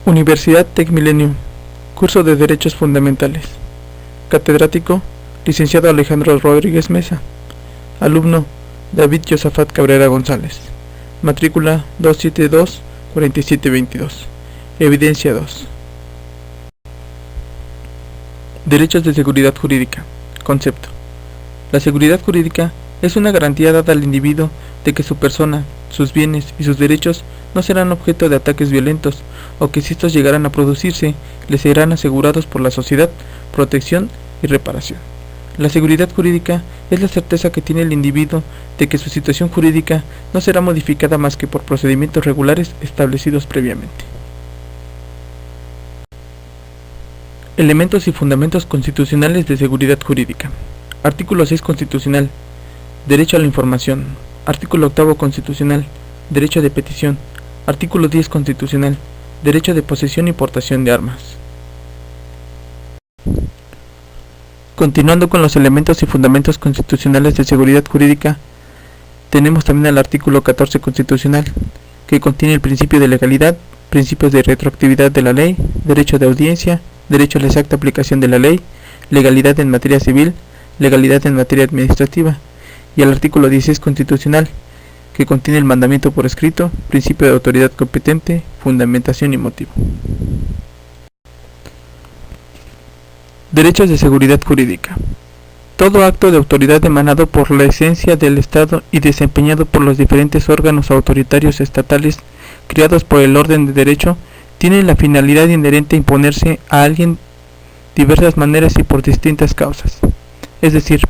Universidad TecMilenio, curso de Derechos Fundamentales. Catedrático, licenciado Alejandro Rodríguez Mesa. Alumno, David Josafat Cabrera González. Matrícula 272-4722. Evidencia 2. Derechos de seguridad jurídica. Concepto. La seguridad jurídica es una garantía dada al individuo de que su persona, sus bienes y sus derechos no serán objeto de ataques violentos, o que si estos llegaran a producirse, les serán asegurados por la sociedad, protección y reparación. La seguridad jurídica es la certeza que tiene el individuo de que su situación jurídica no será modificada más que por procedimientos regulares establecidos previamente. Elementos y fundamentos constitucionales de seguridad jurídica. Artículo 6 constitucional. Derecho a la información. Artículo 8 constitucional. Derecho de petición. Artículo 10 constitucional. Derecho de posesión y portación de armas. Continuando con los elementos y fundamentos constitucionales de seguridad jurídica, tenemos también el artículo 14 constitucional, que contiene el principio de legalidad, principios de retroactividad de la ley, derecho de audiencia, derecho a la exacta aplicación de la ley, legalidad en materia civil, legalidad en materia administrativa, y el artículo 16 constitucional, que contiene el mandamiento por escrito, principio de autoridad competente, fundamentación y motivo. Derechos de seguridad jurídica. Todo acto de autoridad emanado por la esencia del Estado y desempeñado por los diferentes órganos autoritarios estatales creados por el orden de derecho tiene la finalidad inherente a imponerse a alguien diversas maneras y por distintas causas. Es decir,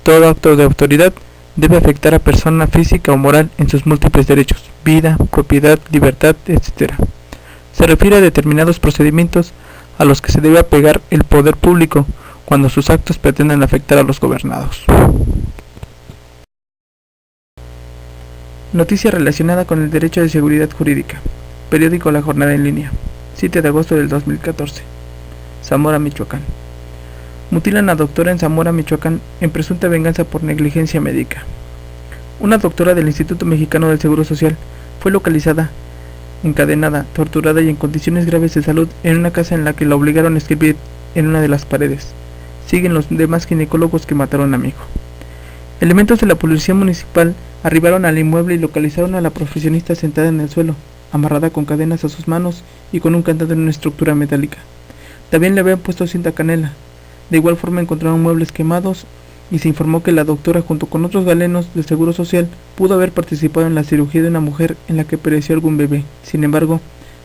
todo acto de autoridad debe afectar a persona física o moral en sus múltiples derechos, vida, propiedad, libertad, etc. Se refiere a determinados procedimientos a los que se debe apegar el poder público cuando sus actos pretendan afectar a los gobernados. Noticia relacionada con el derecho de seguridad jurídica. Periódico La Jornada en línea, 7 de agosto del 2014. Zamora, Michoacán. Mutilan a doctora en Zamora, Michoacán, en presunta venganza por negligencia médica. Una doctora del Instituto Mexicano del Seguro Social fue localizada, encadenada, torturada y en condiciones graves de salud en una casa en la que la obligaron a escribir en una de las paredes. Siguen los demás ginecólogos que mataron a mi hijo. Elementos de la policía municipal arribaron al inmueble y localizaron a la profesionista sentada en el suelo, amarrada con cadenas a sus manos y con un candado en una estructura metálica. También le habían puesto cinta canela. De igual forma encontraron muebles quemados y se informó que la doctora, junto con otros galenos del Seguro Social, pudo haber participado en la cirugía de una mujer en la que pereció algún bebé. Sin embargo,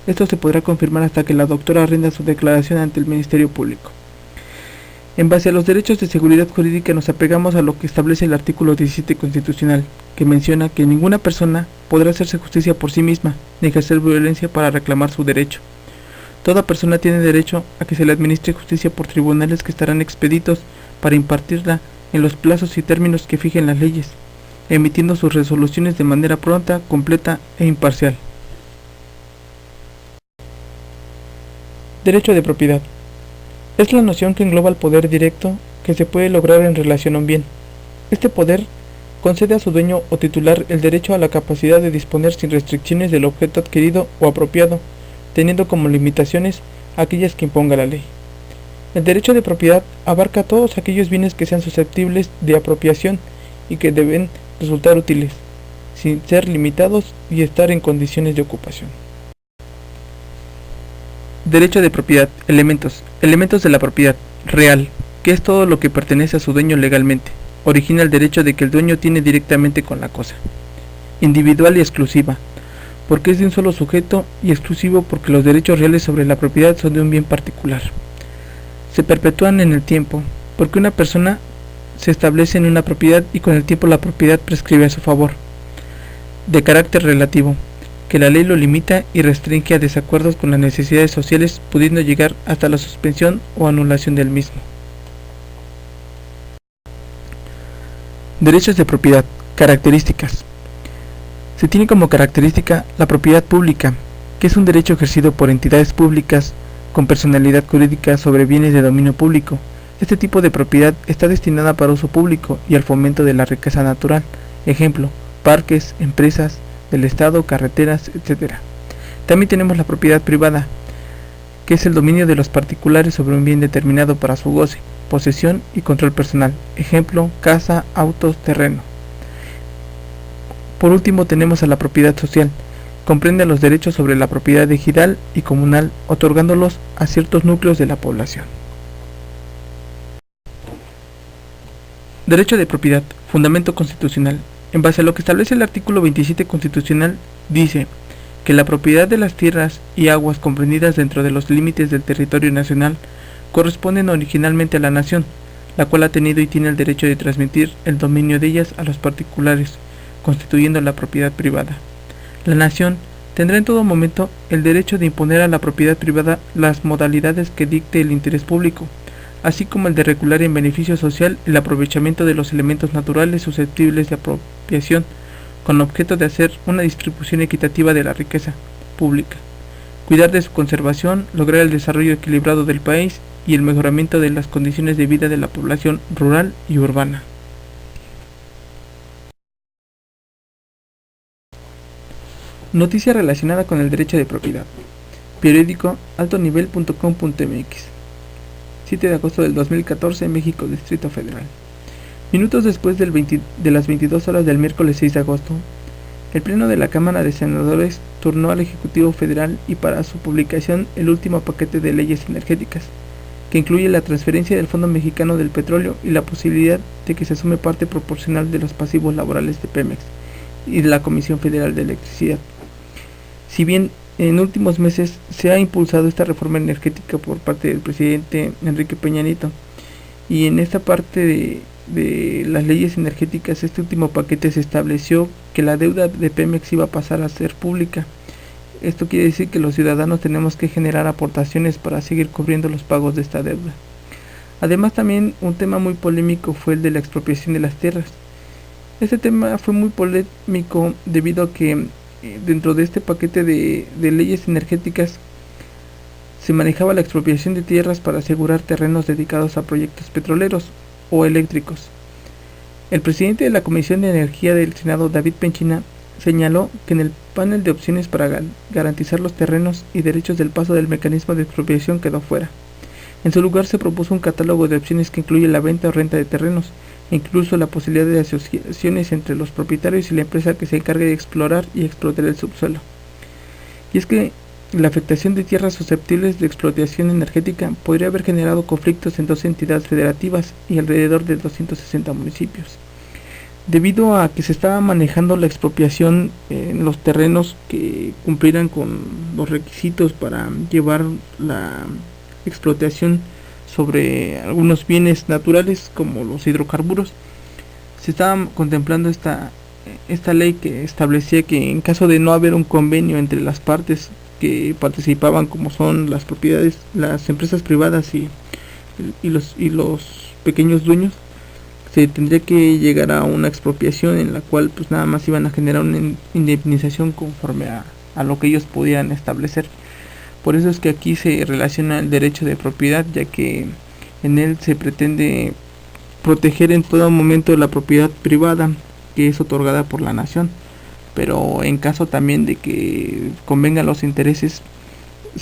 esto se podrá confirmar hasta que la doctora rinda su declaración ante el Ministerio Público. En base a los derechos de seguridad jurídica nos apegamos a lo que establece el artículo 17 constitucional, que menciona que ninguna persona podrá hacerse justicia por sí misma, ni ejercer violencia para reclamar su derecho. Toda persona tiene derecho a que se le administre justicia por tribunales que estarán expeditos para impartirla en los plazos y términos que fijen las leyes, emitiendo sus resoluciones de manera pronta, completa e imparcial. Derecho de propiedad. Es la noción que engloba el poder directo que se puede lograr en relación a un bien. Este poder concede a su dueño o titular el derecho a la capacidad de disponer sin restricciones del objeto adquirido o apropiado, teniendo como limitaciones aquellas que imponga la ley. El derecho de propiedad abarca todos aquellos bienes que sean susceptibles de apropiación y que deben resultar útiles, sin ser limitados y estar en condiciones de ocupación. Derecho de propiedad. Elementos. Elementos de la propiedad. Real, que es todo lo que pertenece a su dueño legalmente. Origina el derecho de que el dueño tiene directamente con la cosa. Individual y exclusiva, porque es de un solo sujeto, y exclusivo porque los derechos reales sobre la propiedad son de un bien particular. Se perpetúan en el tiempo, porque una persona se establece en una propiedad y con el tiempo la propiedad prescribe a su favor. De carácter relativo, que la ley lo limita y restringe a desacuerdos con las necesidades sociales, pudiendo llegar hasta la suspensión o anulación del mismo. Derechos de propiedad. Características. Se tiene como característica la propiedad pública, que es un derecho ejercido por entidades públicas con personalidad jurídica sobre bienes de dominio público. Este tipo de propiedad está destinada para uso público y al fomento de la riqueza natural. Ejemplo, parques, empresas del Estado, carreteras, etc. También tenemos la propiedad privada, que es el dominio de los particulares sobre un bien determinado para su goce, posesión y control personal. Ejemplo, casa, autos, terreno. Por último tenemos a la propiedad social. Comprende los derechos sobre la propiedad ejidal y comunal, otorgándolos a ciertos núcleos de la población. Derecho de propiedad, fundamento constitucional. En base a lo que establece el artículo 27 constitucional, dice que la propiedad de las tierras y aguas comprendidas dentro de los límites del territorio nacional corresponden originalmente a la nación, la cual ha tenido y tiene el derecho de transmitir el dominio de ellas a los particulares, constituyendo la propiedad privada. La nación tendrá en todo momento el derecho de imponer a la propiedad privada las modalidades que dicte el interés público, así como el de regular en beneficio social el aprovechamiento de los elementos naturales susceptibles de apropiación, con objeto de hacer una distribución equitativa de la riqueza pública, cuidar de su conservación, lograr el desarrollo equilibrado del país y el mejoramiento de las condiciones de vida de la población rural y urbana. Noticia relacionada con el derecho de propiedad. Periódico altonivel.com.mx. 7 de agosto del 2014, México, Distrito Federal. Minutos después de las 22 horas del miércoles 6 de agosto, el Pleno de la Cámara de Senadores turnó al Ejecutivo Federal y para su publicación el último paquete de leyes energéticas, que incluye la transferencia del Fondo Mexicano del Petróleo y la posibilidad de que se asume parte proporcional de los pasivos laborales de Pemex y de la Comisión Federal de Electricidad. Si bien en últimos meses se ha impulsado esta reforma energética por parte del presidente Enrique Peña Nieto, y en esta parte de las leyes energéticas, este último paquete se estableció que la deuda de Pemex iba a pasar a ser pública. Esto quiere decir que los ciudadanos tenemos que generar aportaciones para seguir cubriendo los pagos de esta deuda. Además, también un tema muy polémico fue el de la expropiación de las tierras. Este tema fue muy polémico debido a que dentro de este paquete de leyes energéticas se manejaba la expropiación de tierras para asegurar terrenos dedicados a proyectos petroleros o eléctricos. El presidente de la Comisión de Energía del Senado, David Penchina, señaló que en el panel de opciones para garantizar los terrenos y derechos del paso del mecanismo de expropiación quedó fuera. En su lugar se propuso un catálogo de opciones que incluye la venta o renta de terrenos, e incluso la posibilidad de asociaciones entre los propietarios y la empresa que se encargue de explorar y explotar el subsuelo. Y es que la afectación de tierras susceptibles de explotación energética podría haber generado conflictos en 2 entidades federativas y alrededor de 260 municipios. Debido a que se estaba manejando la expropiación en los terrenos que cumplieran con los requisitos para llevar la explotación sobre algunos bienes naturales como los hidrocarburos, se estaba contemplando esta ley que establecía que en caso de no haber un convenio entre las partes que participaban, como son las propiedades, las empresas privadas y los pequeños dueños, se tendría que llegar a una expropiación en la cual pues nada más iban a generar una indemnización conforme a lo que ellos podían establecer. Por eso es que aquí se relaciona el derecho de propiedad, ya que en él se pretende proteger en todo momento la propiedad privada que es otorgada por la nación, pero en caso también de que convengan los intereses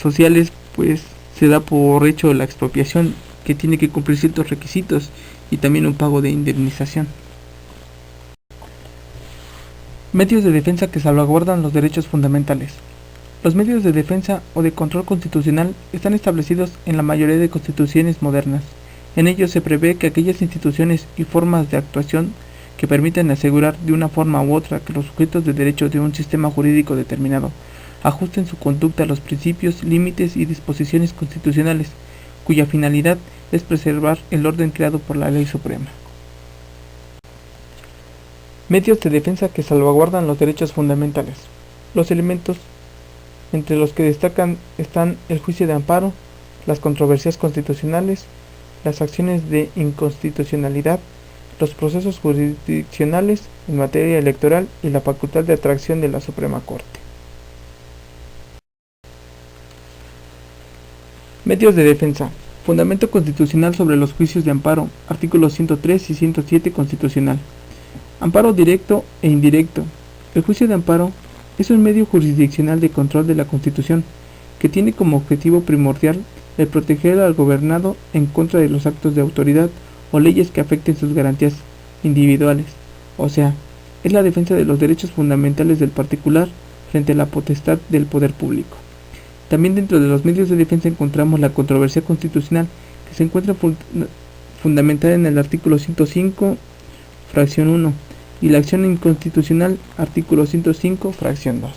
sociales, pues se da por hecho la expropiación, que tiene que cumplir ciertos requisitos y también un pago de indemnización. Medios de defensa que salvaguardan los derechos fundamentales. Los medios de defensa o de control constitucional están establecidos en la mayoría de constituciones modernas. En ellos se prevé que aquellas instituciones y formas de actuación que permiten asegurar de una forma u otra que los sujetos de derecho de un sistema jurídico determinado ajusten su conducta a los principios, límites y disposiciones constitucionales, cuya finalidad es preservar el orden creado por la Ley Suprema. Medios de defensa que salvaguardan los derechos fundamentales. Los elementos entre los que destacan están el juicio de amparo, las controversias constitucionales, las acciones de inconstitucionalidad, los procesos jurisdiccionales en materia electoral y la facultad de atracción de la Suprema Corte. Medios de defensa. Fundamento constitucional sobre los juicios de amparo, artículos 103 y 107 constitucional. Amparo directo e indirecto. El juicio de amparo es un medio jurisdiccional de control de la Constitución que tiene como objetivo primordial el proteger al gobernado en contra de los actos de autoridad o leyes que afecten sus garantías individuales, o sea, es la defensa de los derechos fundamentales del particular frente a la potestad del poder público. También dentro de los medios de defensa encontramos la controversia constitucional, que se encuentra fundamentada en el artículo 105, fracción 1, y la acción inconstitucional, artículo 105, fracción 2.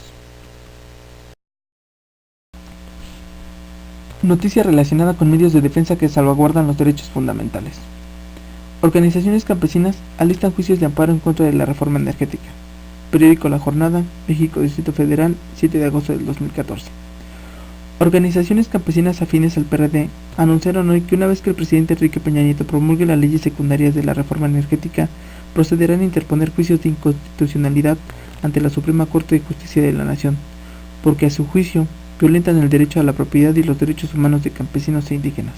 Noticia relacionada con medios de defensa que salvaguardan los derechos fundamentales. Organizaciones campesinas alistan juicios de amparo en contra de la reforma energética. Periódico La Jornada, México, Distrito Federal, 7 de agosto del 2014. Organizaciones campesinas afines al PRD anunciaron hoy que una vez que el presidente Enrique Peña Nieto promulgue las leyes secundarias de la reforma energética, procederán a interponer juicios de inconstitucionalidad ante la Suprema Corte de Justicia de la Nación, porque a su juicio violentan el derecho a la propiedad y los derechos humanos de campesinos e indígenas.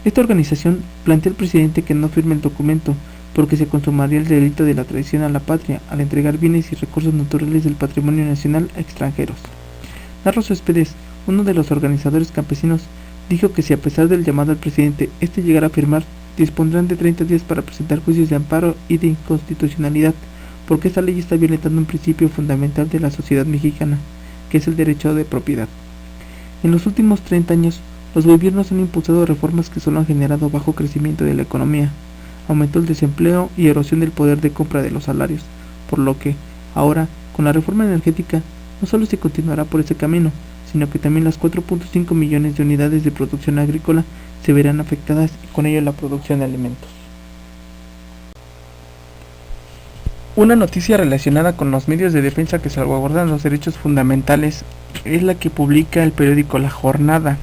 Esta organización plantea al presidente que no firme el documento porque se consumaría el delito de la traición a la patria al entregar bienes y recursos naturales del patrimonio nacional a extranjeros. Narro Céspedes, uno de los organizadores campesinos, dijo que si a pesar del llamado al presidente este llegara a firmar, dispondrán de 30 días para presentar juicios de amparo y de inconstitucionalidad, porque esta ley está violentando un principio fundamental de la sociedad mexicana, que es el derecho de propiedad. En los últimos 30 años, los gobiernos han impulsado reformas que solo han generado bajo crecimiento de la economía, aumento del desempleo y erosión del poder de compra de los salarios, por lo que, ahora, con la reforma energética, no solo se continuará por ese camino, sino que también las 4.5 millones de unidades de producción agrícola se verán afectadas y con ello la producción de alimentos. Una noticia relacionada con los medios de defensa que salvaguardan los derechos fundamentales es la que publica el periódico La Jornada.